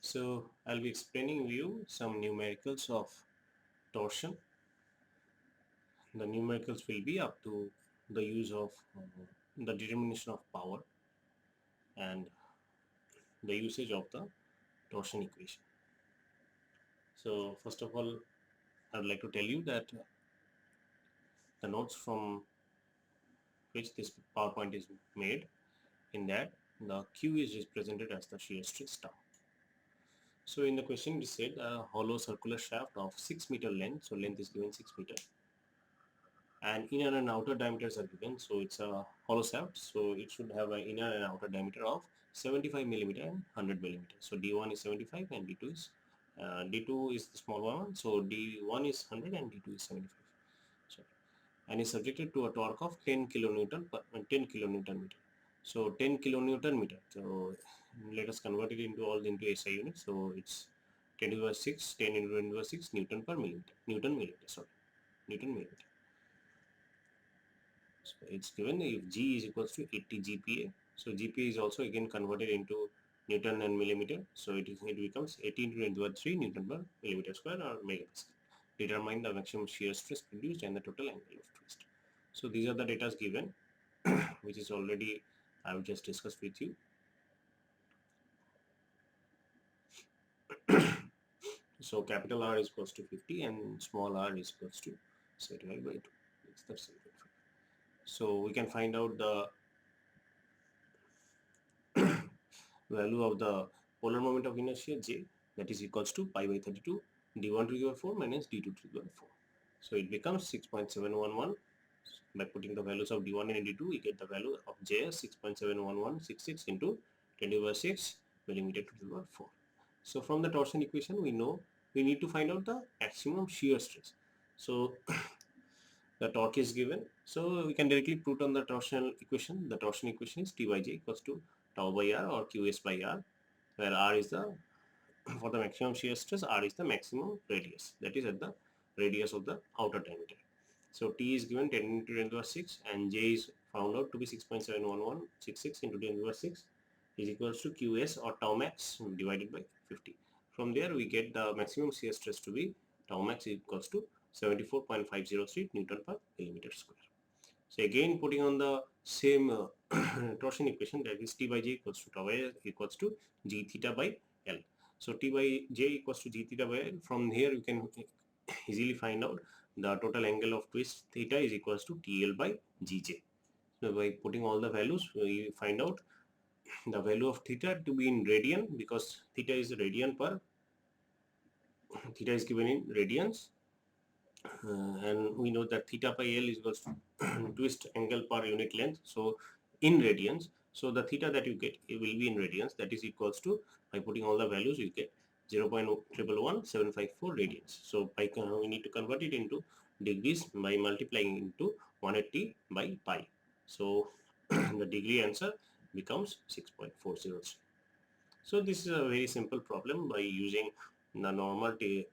So I'll be explaining you some numericals of torsion. The numericals will be up to the use of the determination of power and the usage of the torsion equation. So first of all, I would like to tell you that the notes from which this PowerPoint is made, in that the Q is represented as the shear stress tau. So in the question it said a hollow circular shaft of 6 meter length, so length is given 6 meter, and inner and outer diameters are given. So it's a hollow shaft, so it should have an inner and outer diameter of 75 millimeter and 100 millimeter. So D1 is 75 and D2 is the small one, so D1 is 100 and D2 is 75. So, and is subjected to a torque of 10 kilonewton per 10 kilonewton meter. So 10 kilonewton meter. So let us convert it into SI units. So it's 10 to the power 6, 10 into 10 to the power 6 Newton per millimeter. Newton millimeter. Newton millimeter. So it's given if G is equals to 80 GPa. So GPa is also again converted into Newton and millimeter. So it becomes 80 into 10 to the power 3 Newton per millimeter square or megapascal. Determine the maximum shear stress produced and the total angle of twist. So these are the data given, which is already I have just discussed with you. So capital R is equals to 50 and small r is equals to 75 by 2. It's the 75. So we can find out the value of the polar moment of inertia J, that is equals to pi by 32 d1 to the power 4 minus d2 to the power 4. So it becomes 6.711. By putting the values of d1 and d2, we get the value of J as 6.71166 into 10 to the power 6 millimeter to the power 4. So from the torsion equation, we know we need to find out the maximum shear stress. So the torque is given. So we can directly put on the torsional equation. The torsion equation is T by J equals to tau by R or Qs by R, where R is the, for the maximum shear stress, R is the maximum radius, that is at the radius of the outer diameter. So T is given 10 into 10 to the power 6 and J is found out to be 6.71166 into 10 to the power 6 is equals to Qs or tau max divided by 50. From there we get the maximum shear stress to be tau max equals to 74.503 Newton per millimeter square. So again putting on the same torsion equation, that is T by J equals to tau equals to G theta by L. So T by J equals to G theta by L. From here you can easily find out the total angle of twist theta is equals to TL by GJ. So by putting all the values, we find out the value of theta to be in radian, because theta is radian per, theta is given in radians, and we know that theta by L is equals to twist angle per unit length, so in radians. So the theta that you get, it will be in radians, that is equals to, by putting all the values, you get 0.111754 radians. So by we need to convert it into degrees by multiplying into 180 by pi. So the degree answer becomes 6.403. So this is a very simple problem by using the normal the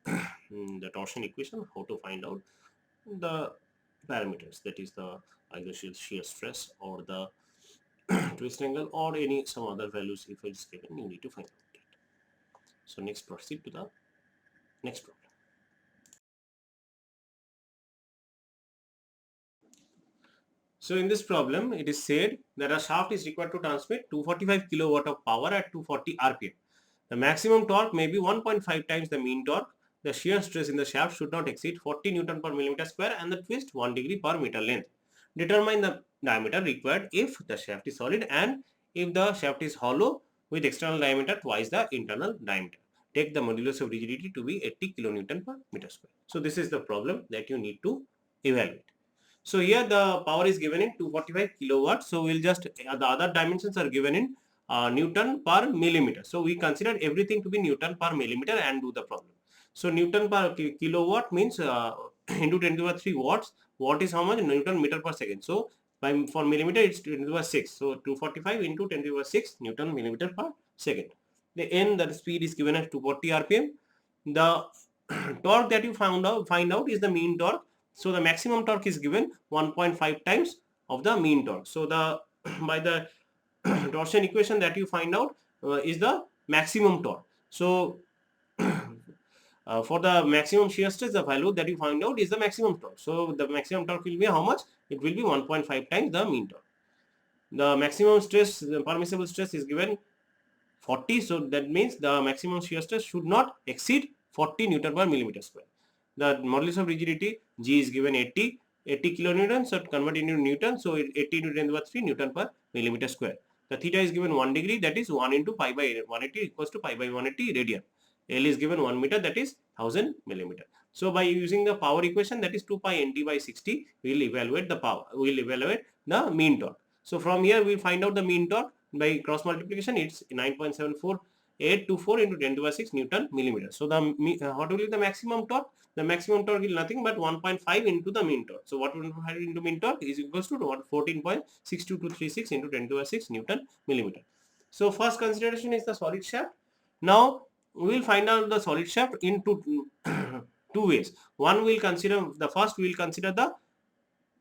torsion equation, how to find out the parameters, that is the either shear stress or the twist angle or any some other values. If it's given, you need to find out it. So next, proceed to the next problem. So in this problem, it is said that a shaft is required to transmit 245 kilowatt of power at 240 rpm. The maximum torque may be 1.5 times the mean torque. The shear stress in the shaft should not exceed 40 Newton per millimeter square and the twist 1 degree per meter length. Determine the diameter required if the shaft is solid and if the shaft is hollow with external diameter twice the internal diameter. Take the modulus of rigidity to be 80 kilonewton per meter square. So this is the problem that you need to evaluate. So here the power is given in 245 kilowatts. So we'll just, the other dimensions are given in Newton per millimeter. So we consider everything to be Newton per millimeter and do the problem. So Newton per kilowatt means into 10 to the power 3 watts. Watt is how much? Newton meter per second. So for millimeter it's 10 to the power 6. So 245 into 10 to the power 6 Newton millimeter per second. The n, that speed is given as 240 rpm. The torque that you find out is the mean torque. So the maximum torque is given 1.5 times of the mean torque. So the by the torsion equation that you find out is the maximum torque. So for the maximum shear stress, the value that you find out is the maximum torque. So the maximum torque will be how much? It will be 1.5 times the mean torque. The maximum stress, the permissible stress is given 40. So that means the maximum shear stress should not exceed 40 Newton per millimeter square. The modulus of rigidity G is given 80 kilonewton. So convert into Newton. So 80 Newton over 3 Newton per millimeter square. The theta is given 1 degree, that is 1 into pi by 180 equals to pi by 180 radian. L is given 1 meter, that is 1000 millimeter. So by using the power equation, that is 2 pi nt by 60, we will evaluate the power. We will evaluate the mean torque. So from here we find out the mean torque by cross multiplication. It's 9.74824 into 10 to the 6 Newton millimeter. So the what will be the maximum torque? The maximum torque is nothing but 1.5 into the mean torque. So what 1.5 into mean torque is equals to 14.62236 into 10 to the 6 Newton millimeter. So first consideration is the solid shaft. Now we will find out the solid shaft in two ways. One will consider, the first we will consider the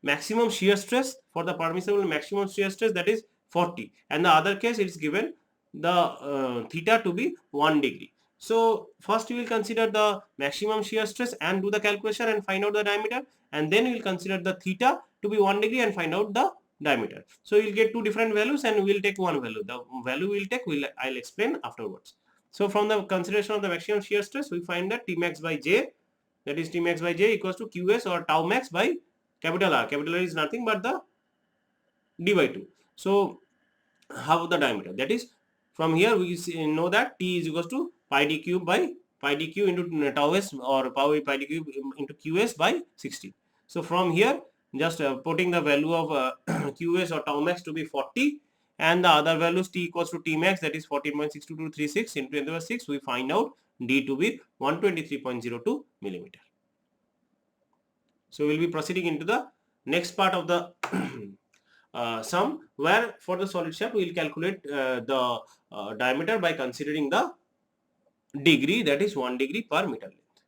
maximum shear stress for the permissible maximum shear stress, that is 40, and the other case it is given the theta to be 1 degree. So first we will consider the maximum shear stress and do the calculation and find out the diameter, and then we will consider the theta to be 1 degree and find out the diameter. So you will get two different values and we will take one value. The value we will take, I'll explain afterwards. So from the consideration of the maximum shear stress, we find that T max by J, that is T max by J equals to Qs or tau max by capital R. Capital R is nothing but the d by 2. So half of the diameter, that is from here we know that T is equals to pi d cube by pi d cube into tau s or pi d cube into Qs by 60. So from here just putting the value of Qs or tau max to be 40 and the other values T equals to T max, that is 14.62236 into 10 to the 6, we find out D to be 123.02 millimeter. So we will be proceeding into the next part of the sum, where for the solid shaft we will calculate the diameter by considering the degree, that is 1 degree per meter length,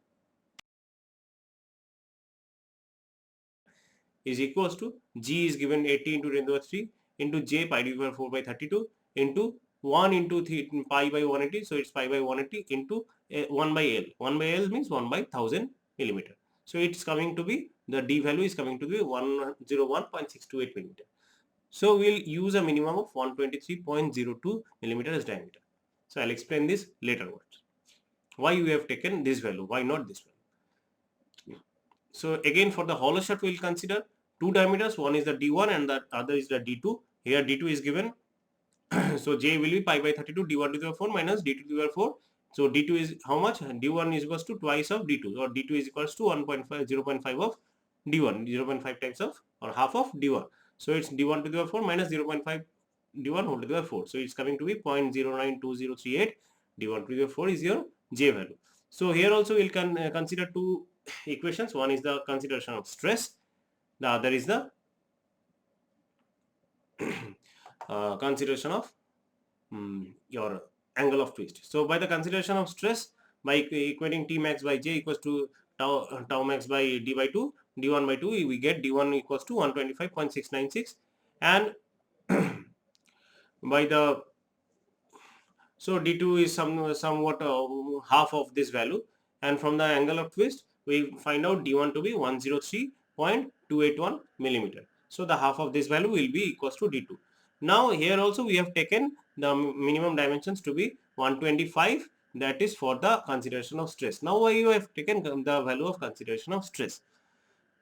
is equals to G is given 80 into 10 to the 3 into J pi d over 4 by 32 into 1 into pi by 180, so it's pi by 180 into 1 by L. 1 by L means 1 by 1000 millimeter. So it's coming to be, the D value is coming to be 101.628 millimeter. So we'll use a minimum of 123.02 millimeter as diameter. So I'll explain this later words. Why we have taken this value, why not this value? So again for the hollow shaft we will consider two diameters, one is the D1 and the other is the D2. Here D2 is given, so J will be pi by 32 D1 to the 4 minus D2 to the 4. So D2 is how much? D1 is equals to twice of D2, or D2 is equals to 1.5, 0.5 of D1, 0.5 times of or half of D1. So it's D1 to the 4 minus 0.5 D1 whole to the 4. So it's coming to be 0.092038. D1 to the 4 is your J value. So here also we'll consider two equations. One is the consideration of stress, the other is the consideration of your angle of twist. So by the consideration of stress, by equating T max by J equals to tau max by D by 2, D1 by 2, we get D1 equals to 125.696, and by the, so D2 is somewhat half of this value, and from the angle of twist we find out D1 to be 103.281 millimeter. So the half of this value will be equals to D2. Now here also we have taken the minimum dimensions to be 125, that is for the consideration of stress. Now why you have taken the value of consideration of stress?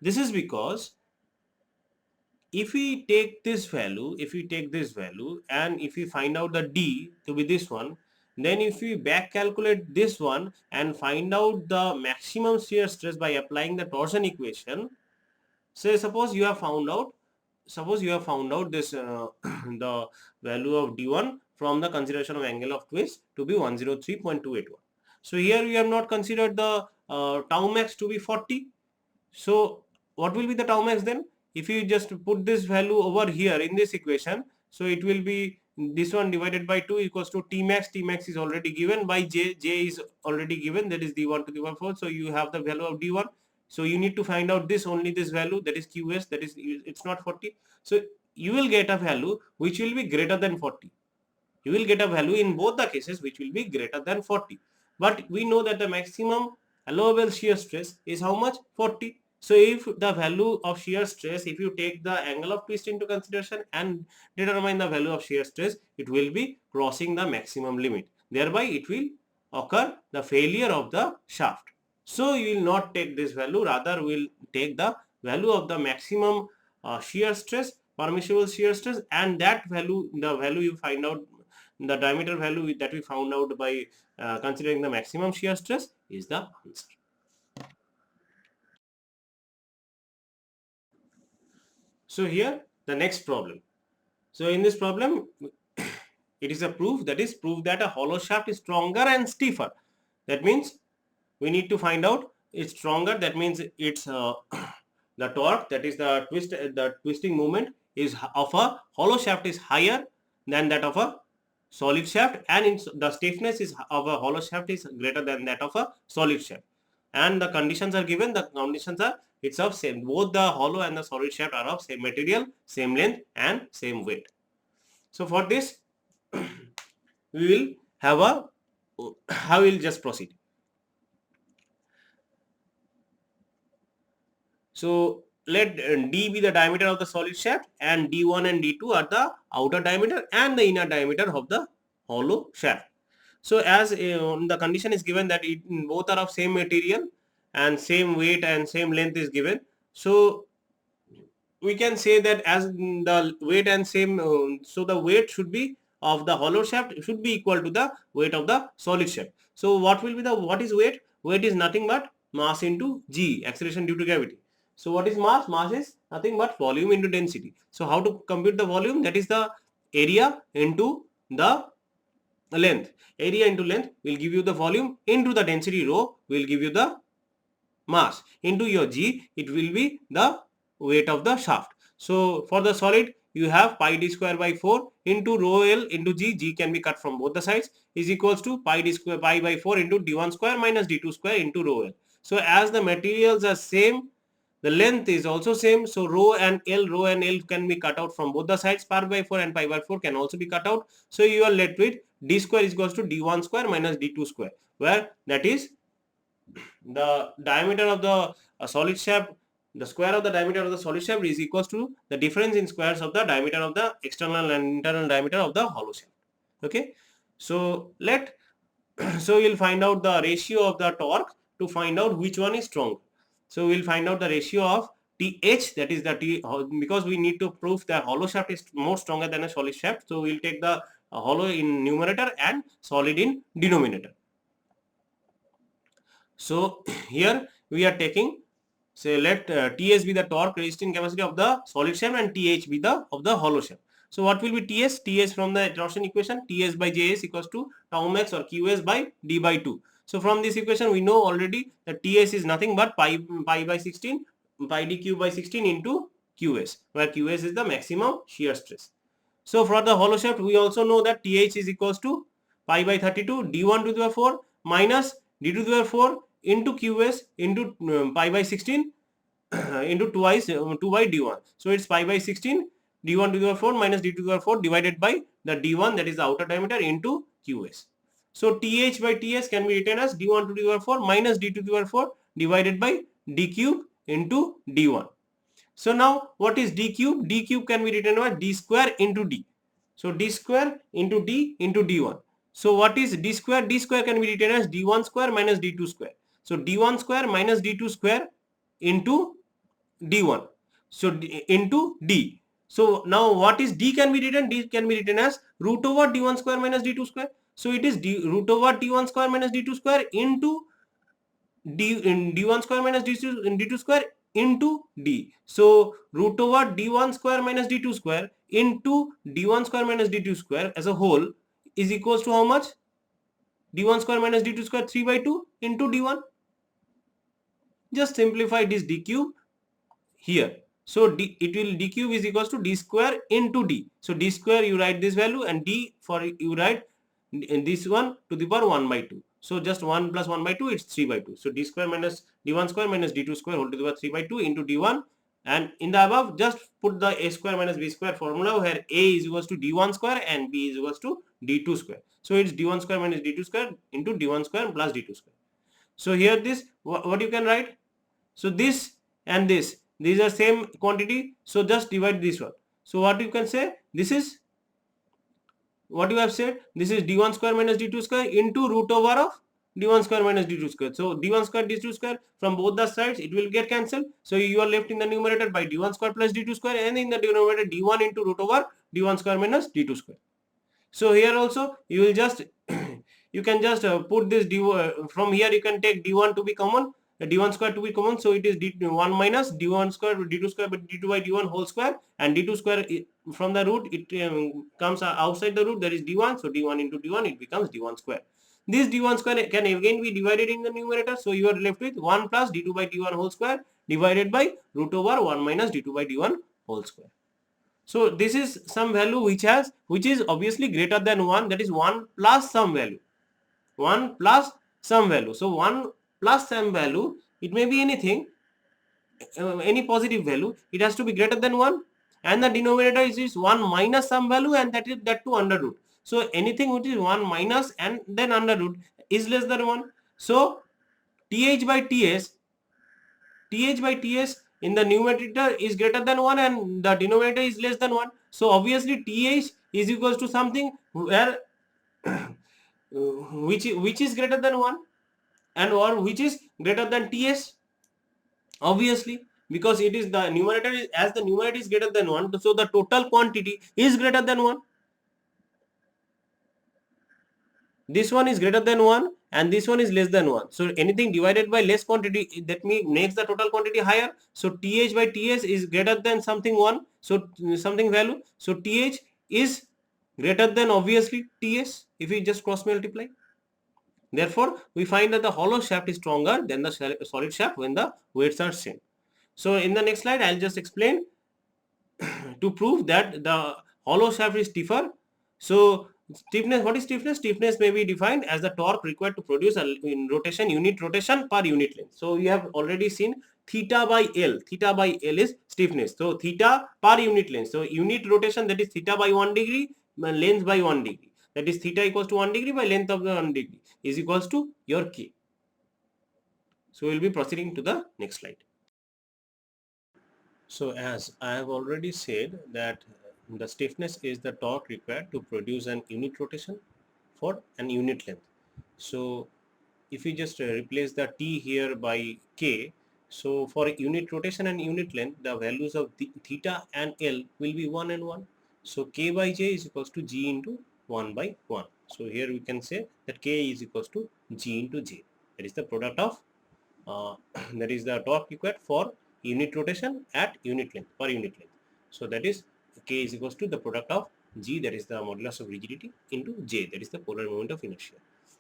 This is because if we take this value, and if we find out the D to be this one, then if we back calculate this one and find out the maximum shear stress by applying the torsion equation, say suppose you have found out this the value of D1 from the consideration of angle of twist to be 103.281. So here we have not considered the tau max to be 40. So what will be the tau max then? If you just put this value over here in this equation, so it will be this one divided by 2 equals to T max. T max is already given by J. J is already given, that is D1 to the power 4. So you have the value of D1. So you need to find out this, only this value, that is QS, that is, it's not 40. So you will get a value which will be greater than 40. You will get a value in both the cases which will be greater than 40. But we know that the maximum allowable shear stress is how much? 40. So if the value of shear stress, if you take the angle of twist into consideration and determine the value of shear stress, it will be crossing the maximum limit. Thereby it will occur the failure of the shaft. So you will not take this value, rather we will take the value of the maximum shear stress, permissible shear stress, and that value, the value you find out, the diameter value that we found out by considering the maximum shear stress is the answer. So here the next problem. So in this problem, it is a proof, that is proof that a hollow shaft is stronger and stiffer. That means we need to find out it's stronger. That means it's the torque, that is the twisting moment is of a hollow shaft is higher than that of a solid shaft, and the stiffness is of a hollow shaft is greater than that of a solid shaft. And the conditions are given. The conditions are it's of same. Both the hollow and the solid shaft are of same material, same length, and same weight. So for this, we will have a. How will just proceed. So let D be the diameter of the solid shaft, and D1 and D2 are the outer diameter and the inner diameter of the hollow shaft. So as the condition is given that both are of same material and same weight and same length is given. So we can say that as the weight and same, so the weight should be of the hollow shaft should be equal to the weight of the solid shaft. So what will be the, what is weight? Weight is nothing but mass into G, acceleration due to gravity. So what is mass? Mass is nothing but volume into density. So how to compute the volume? That is the area into the length. Area into length will give you the volume, into the density rho will give you the mass, into your G it will be the weight of the shaft. So for the solid you have pi d square by 4 into rho L into G. G can be cut from both the sides, is equals to pi d square pi by 4 into d1 square minus d2 square into rho L. So as the materials are same, the length is also same. So rho and L can be cut out from both the sides. Pi by 4 and pi by 4 can also be cut out. So you are left with d square is equals to d1 square minus d2 square, where that is the diameter of the solid shaft, the square of the diameter of the solid shaft is equals to the difference in squares of the diameter of the external and internal diameter of the hollow shaft. Okay, so let so you'll find out the ratio of the torque to find out which one is strong. So we'll find out the ratio of TH, that is the T, because we need to prove that hollow shaft is more stronger than a solid shaft. So we'll take the hollow in numerator and solid in denominator. So here we are taking, say let TS be the torque resisting capacity of the solid shaft and TH be the of the hollow shaft. So what will be TS? TS from the torsion equation, TS by JS equals to tau max or QS by D by 2. So from this equation we know already that TS is nothing but pi by 16, pi d cube by 16 into QS, where QS is the maximum shear stress. So for the hollow shaft we also know that TH is equals to pi by 32 D1 to the power 4 minus D2 to the power 4 into QS into pi by 16 into 2 by D1. So it's pi by 16 D1 to the power 4 minus D2 to the power 4 divided by the D1, that is the outer diameter, into QS. So TH by TS can be written as D1 to the power 4 minus D2 to the power 4 divided by D cube into D1. So now what is D cube? D cube can be written as D square into D. So D square into D into D1. So what is D square? D square can be written as D1 square minus D2 square. So D1 square minus D2 square into D1. So into D. So now what is D can be written? D can be written as root over D1 square minus D2 square. So it is root over D1 square minus D2 square into D1 square minus D2 square into D. So root over D1 square minus D2 square into D1 square minus D2 square as a whole is equals to how much? D1 square minus D2 square 3 by 2 into D1. Just simplify this D cube here. So it will D cube is equals to D square into D. So D square you write this value, and D for you write this one to the power 1 by 2. So just 1 plus 1 by 2, it's 3 by 2. So D square minus D1 square minus D2 square whole to the power 3 by 2 into D1 And in the above, just put the a square minus b square formula, where a is equals to d1 square and b is equals to d2 square. So it's d1 square minus d2 square into d1 square plus d2 square. So here this, what you can write? So this and this, these are same quantity, so just divide this one. So what you can say, this is what you have said, this is d1 square minus d2 square into root over of d1 square minus d2 square. So d1 square d2 square, from both the sides it will get cancelled, so you are left in the numerator by d1 square plus d2 square, and in the denominator d1 into root over d1 square minus d2 square. So here also you will just you can just put this from here you can take d1 to be common, d1 square to be common, so it is d1 minus d1 square d2 square by d2 by d1 whole square, and d2 square from the root it comes outside the root, that is d1, so d1 into d1 it becomes d1 square. This d1 square can again be divided in the numerator, so you are left with 1 plus d2 by d1 whole square divided by root over 1 minus d2 by d1 whole square. So this is some value which is obviously greater than 1, that is 1 plus some value. 1 plus some value. So 1 plus some value, it may be anything, any positive value, it has to be greater than 1, and the denominator is 1 minus some value, and that is that to under root. So anything which is 1 minus and then under root is less than 1. So th by ts in the numerator is greater than 1 and the denominator is less than 1. So obviously th is equals to something where which is greater than 1 and or which is greater than ts, obviously, because it is the numerator is, as the numerator is greater than 1, so the total quantity is greater than 1. This one is greater than 1 and this one is less than 1. So anything divided by less quantity, that makes the total quantity higher. So th by ts is greater than something 1, so something value. So th is greater than obviously ts if we just cross multiply. Therefore, we find that the hollow shaft is stronger than the solid shaft when the weights are same. So in the next slide, I'll just explain to prove that the hollow shaft is stiffer. So stiffness, what is stiffness? Stiffness may be defined as the torque required to produce in rotation, unit rotation per unit length. So we have already seen theta by L. Theta by L is stiffness. So theta per unit length. So unit rotation, that is theta by 1 degree, length by 1 degree. That is theta equals to 1 degree by length of the 1 degree is equals to your K. So we will be proceeding to the next slide. So as I have already said that the stiffness is the torque required to produce an unit rotation for an unit length. So if we just replace the T here by K, so for unit rotation and unit length, the values of theta and L will be 1 and 1. So K by J is equals to G into 1 by 1. So here we can say that K is equals to G into J. That is the product of that is the torque required for unit rotation at unit length per unit length. So that is K is equals to the product of G, that is the modulus of rigidity, into J, that is the polar moment of inertia.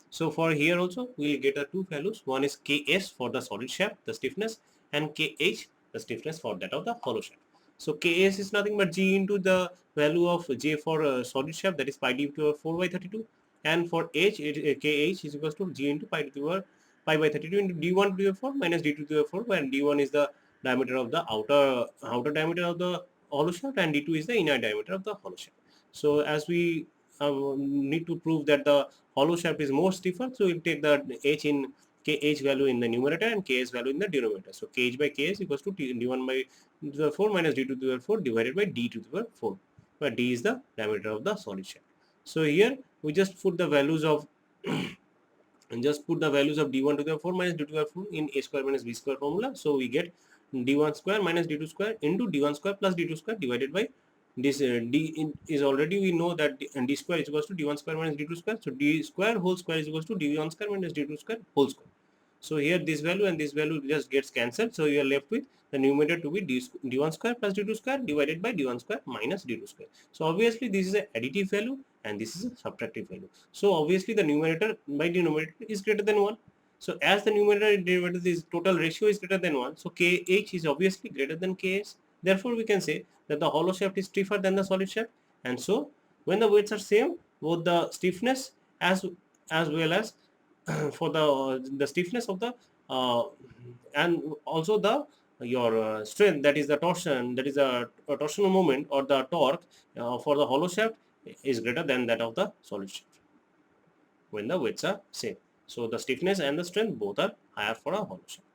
So for here also we will get two values. One is Ks for the solid shaft, the stiffness, and Kh, the stiffness for that of the hollow shaft. So Ks is nothing but G into the value of J for solid shaft, that is pi d to the power 4 by 32, and for H, Kh is equals to G into pi to the power pi by 32 into d1 to the 4 minus d2 to the 4, where d1 is the diameter of the outer diameter of the hollow shaft and d2 is the inner diameter of the hollow shaft. So as we need to prove that the hollow shaft is more stiffer, so we'll take the h in kh value in the numerator and ks value in the denominator. So kh by ks equals to d1 by the 4 minus d2 to the 4 divided by d2 to the 4, where d is the diameter of the solid shaft. So here we just put the values of and just put the values of d1 to the 4 minus d2 to the 4 in a square minus b square formula. So we get d1 square minus d2 square into d1 square plus d2 square divided by this is already we know that d square is equals to d1 square minus d2 square. So d square whole square is equals to d1 square minus d2 square whole square. So here this value and this value just gets cancelled. So you are left with the numerator to be d1 square plus d2 square divided by d1 square minus d2 square. So obviously this is an additive value and this is a subtractive value. So obviously the numerator by denominator is greater than 1. So as the numerator and denominator, this total ratio is greater than 1. So Kh is obviously greater than Ks. Therefore we can say that the hollow shaft is stiffer than the solid shaft. And so when the weights are same, both the stiffness as well as for the stiffness of the and also the your strength, that is the torsion, that is a torsional moment or the torque for the hollow shaft is greater than that of the solid shaft when the weights are same. So the stiffness and the strength both are higher for a hollow shaft.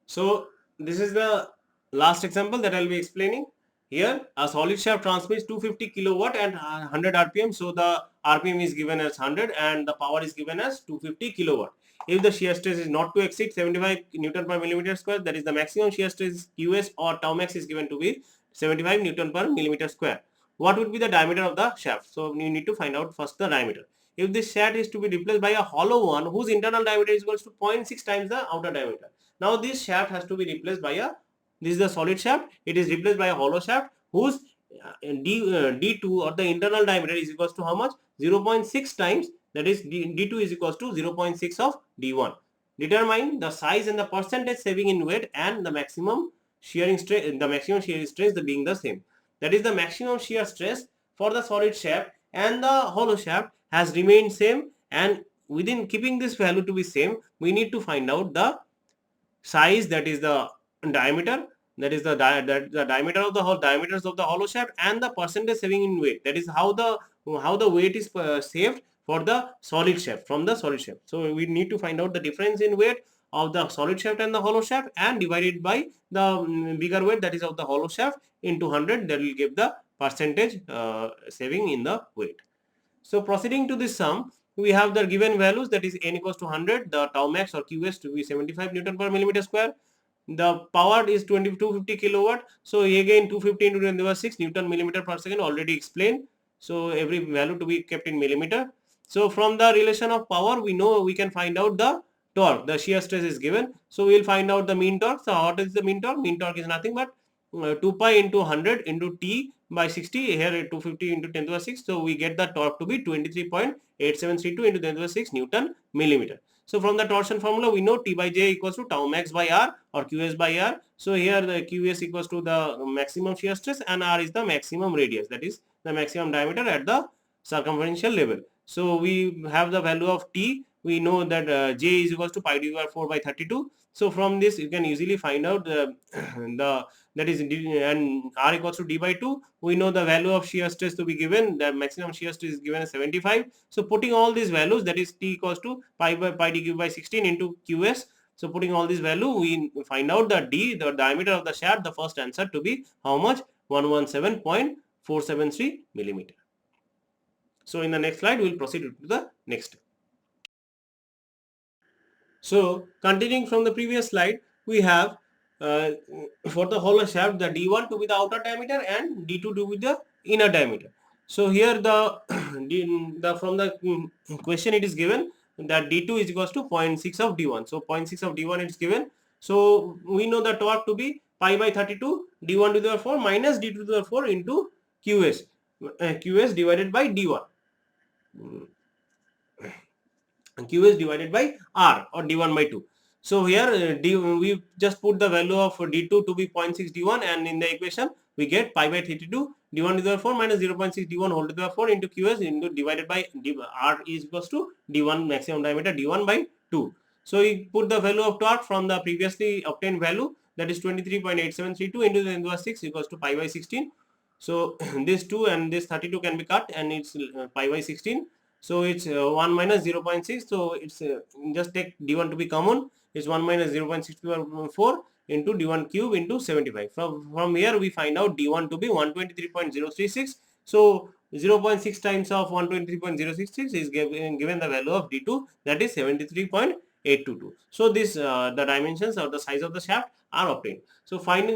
So this is the last example that I'll be explaining. Here a solid shaft transmits 250 kilowatt and 100 rpm. So the rpm is given as 100 and the power is given as 250 kilowatt. If the shear stress is not to exceed 75 Newton per millimeter square, that is the maximum shear stress QS or tau max is given to be 75 Newton per millimeter square. What would be the diameter of the shaft? So you need to find out first the diameter. If this shaft is to be replaced by a hollow one whose internal diameter is equals to 0.6 times the outer diameter. Now this shaft has to be replaced by this is the solid shaft. It is replaced by a hollow shaft whose D2 or the internal diameter is equals to how much? 0.6 times, that is D2 is equals to 0.6 of D1. Determine the size and the percentage saving in weight and the maximum shearing stress, being the same. That is the maximum shear stress for the solid shaft and the hollow shaft has remained same, and within keeping this value to be same, we need to find out the size, that is the diameter, that is the diameter of the diameters of the hollow shaft, and the percentage saving in weight, that is how the weight is saved for the solid shaft from the solid shaft. So we need to find out the difference in weight of the solid shaft and the hollow shaft and divide it by the bigger weight, that is of the hollow shaft, into 100. That will give the percentage saving in the weight. So proceeding to this sum, we have the given values, that is n equals to 100, the tau max or QS to be 75 Newton per millimeter square. The power is 250 kilowatt. So again 250 into 10 to the 6 Newton millimeter per second, already explained. So every value to be kept in millimeter. So from the relation of power, we know we can find out the torque. The shear stress is given. So we will find out the mean torque. So what is the mean torque? Mean torque is nothing but 2 pi into 100 into T by 60, here 250 into 10 to the 6. So we get the torque to be 23.8732 into 10 to the 6 Newton millimeter. So from the torsion formula, we know T by J equals to tau max by R or QS by R. So here the QS equals to the maximum shear stress and R is the maximum radius, that is the maximum diameter at the circumferential level. So we have the value of T. We know that J is equals to pi d over 4 by 32. So from this you can easily find out the that is and R equals to D by 2. We know the value of shear stress to be given, the maximum shear stress is given as 75. So putting all these values, that is T equals to pi d cube by 16 into QS. So putting all these value, we find out that D, the diameter of the shaft, the first answer to be how much? 117.473 millimeter. So in the next slide, we will proceed to the next step. So continuing from the previous slide, we have for the hollow shaft, the D1 to be the outer diameter and D2 to be the inner diameter. So here the from the question it is given that D2 is equals to 0.6 of D1. So 0.6 of D1 is given. So we know the torque to be pi by 32 D1 to the 4 minus D2 to the 4 into QS. QS divided by D1. QS divided by R or D1 by 2. So here we just put the value of D2 to be 0.6 D1, and in the equation we get pi by 32 D1 to the 4 minus 0.6 D1 whole to the 4 into QS into divided by R is equals to D1 maximum diameter D1 by 2. So we put the value of torque from the previously obtained value, that is 23.8732 into 10 to the 6 equals to pi by 16. So this 2 and this 32 can be cut and it's pi by 16. So it's 1 minus 0.6. So it's just take D1 to be common. It's 1 minus 0.624 into D1 cube into 75. From here we find out D1 to be 123.036. So 0.6 times of 123.066 is given the value of D2, that is 73.822. So this the dimensions or the size of the shaft are obtained. So to find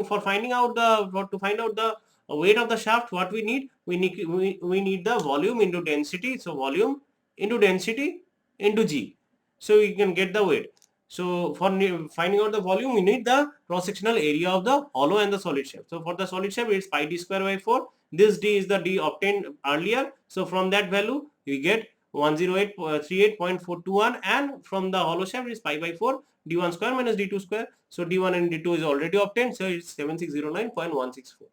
out the weight of the shaft, what we need the volume into density. So volume into density into G. So we can get the weight. So for finding out the volume, we need the cross-sectional area of the hollow and the solid shaft. So for the solid shaft, it's pi d square by 4. This d is the d obtained earlier. So from that value, we get 10838.421, and from the hollow shaft is pi by 4 d1 square minus d2 square. So d1 and d2 is already obtained. So it's 7609.164.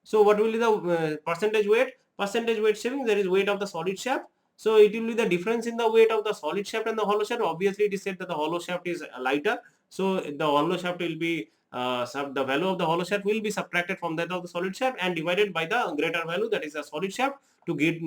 So what will be the percentage weight? Percentage weight saving, there is weight of the solid shaft. So it will be the difference in the weight of the solid shaft and the hollow shaft. Obviously it is said that the hollow shaft is lighter. So the hollow shaft will be the value of the hollow shaft will be subtracted from that of the solid shaft and divided by the greater value, that is the solid shaft, to get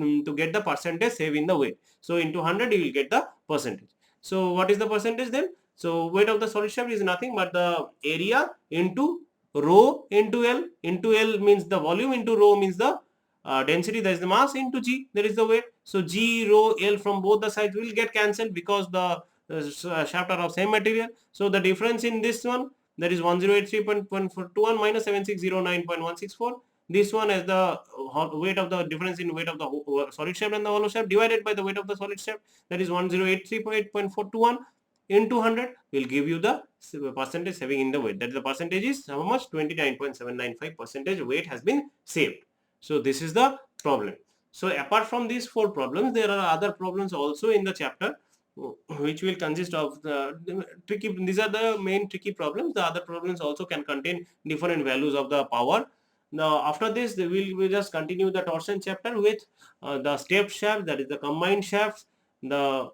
the percentage save in the weight. So into 100 you will get the percentage. So what is the percentage then? So weight of the solid shaft is nothing but the area into rho into L. Into L means the volume, into rho means the density, that is the mass, into G, that is the weight. So G, rho, L from both the sides will get cancelled because the shaft are of same material. So the difference in this one, that is 1083.121 minus 7609.164. This one as the weight of the difference in weight of the solid shaft and the hollow shaft divided by the weight of the solid shaft, that is 1083.8.421 into 100 will give you the percentage saving in the weight. That is the percentage is how much? 29.795 percentage weight has been saved. So this is the problem. So apart from these 4 problems, there are other problems also in the chapter, which will consist of the tricky. These are the main tricky problems. The other problems also can contain different values of the power. Now after this, we will just continue the torsion chapter with the step shaft, that is the combined shafts, the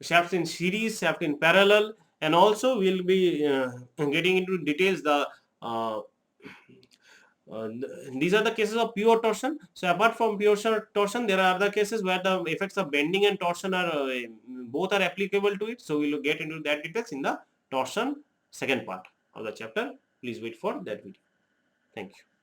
shafts in series, shaft in parallel, and also we'll be getting into details the these are the cases of pure torsion. So apart from pure torsion, there are other cases where the effects of bending and torsion are both are applicable to it. So we will get into that details in the torsion second part of the chapter. Please wait for that video. Thank you.